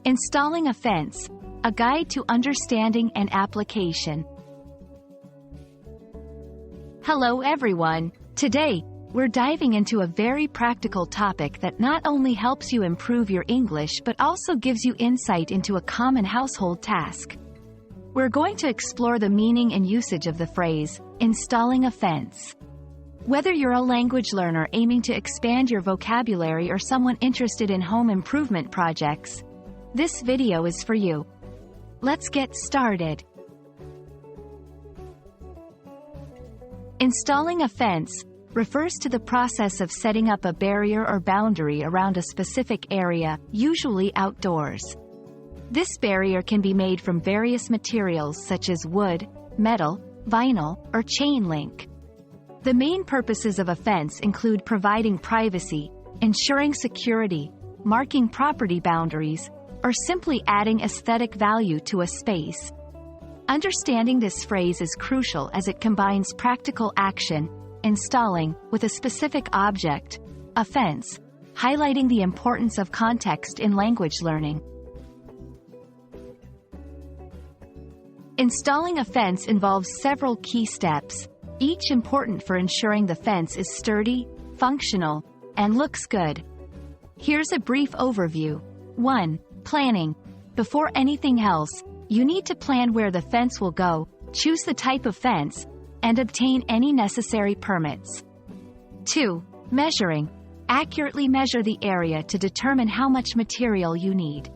Installing a fence, a guide to understanding and application. Hello everyone. Today, we're diving into a very practical topic that not only helps you improve your English but also gives you insight into a common household task. We're going to explore the meaning and usage of the phrase, installing a fence. Whether you're a language learner aiming to expand your vocabulary or someone interested in home improvement projects, this video is for you. Let's get started. Installing a fence refers to the process of setting up a barrier or boundary around a specific area, usually outdoors. This barrier can be made from various materials such as wood, metal, vinyl, or chain link. The main purposes of a fence include providing privacy, ensuring security, marking property boundaries, or simply adding aesthetic value to a space. Understanding this phrase is crucial as it combines practical action, installing, with a specific object, a fence, highlighting the importance of context in language learning. Installing a fence involves several key steps, each important for ensuring the fence is sturdy, functional, and looks good. Here's a brief overview. 1. Planning. Before anything else, you need to plan where the fence will go, choose the type of fence, and obtain any necessary permits. 2. Measuring. Accurately measure the area to determine how much material you need.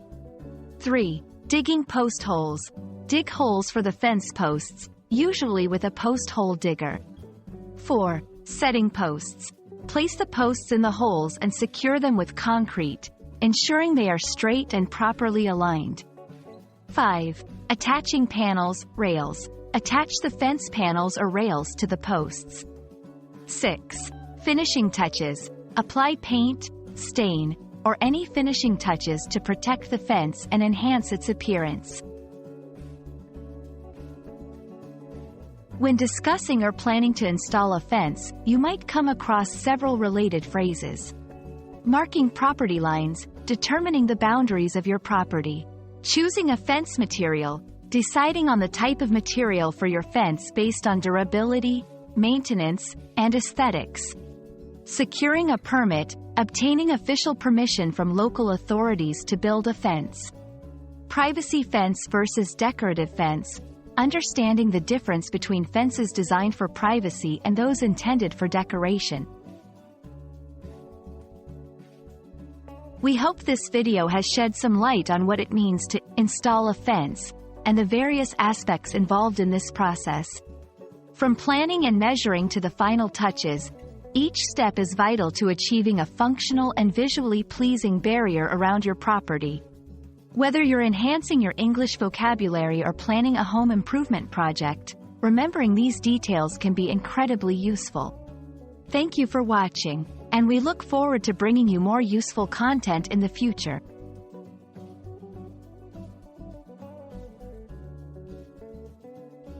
3. Digging post holes. Dig holes for the fence posts, usually with a post hole digger. 4. Setting posts. Place the posts in the holes and secure them with concrete, ensuring they are straight and properly aligned. 5. Attaching panels, rails. Attach the fence panels or rails to the posts. 6. Finishing touches. Apply paint, stain, or any finishing touches to protect the fence and enhance its appearance. When discussing or planning to install a fence, you might come across several related phrases. Marking property lines, determining the boundaries of your property. Choosing a fence material, deciding on the type of material for your fence based on durability, maintenance, and aesthetics. Securing a permit, obtaining official permission from local authorities to build a fence. Privacy fence versus decorative fence. Understanding the difference between fences designed for privacy and those intended for decoration. We hope this video has shed some light on what it means to install a fence, and the various aspects involved in this process. From planning and measuring to the final touches, each step is vital to achieving a functional and visually pleasing barrier around your property. Whether you're enhancing your English vocabulary or planning a home improvement project, remembering these details can be incredibly useful. Thank you for watching, and we look forward to bringing you more useful content in the future.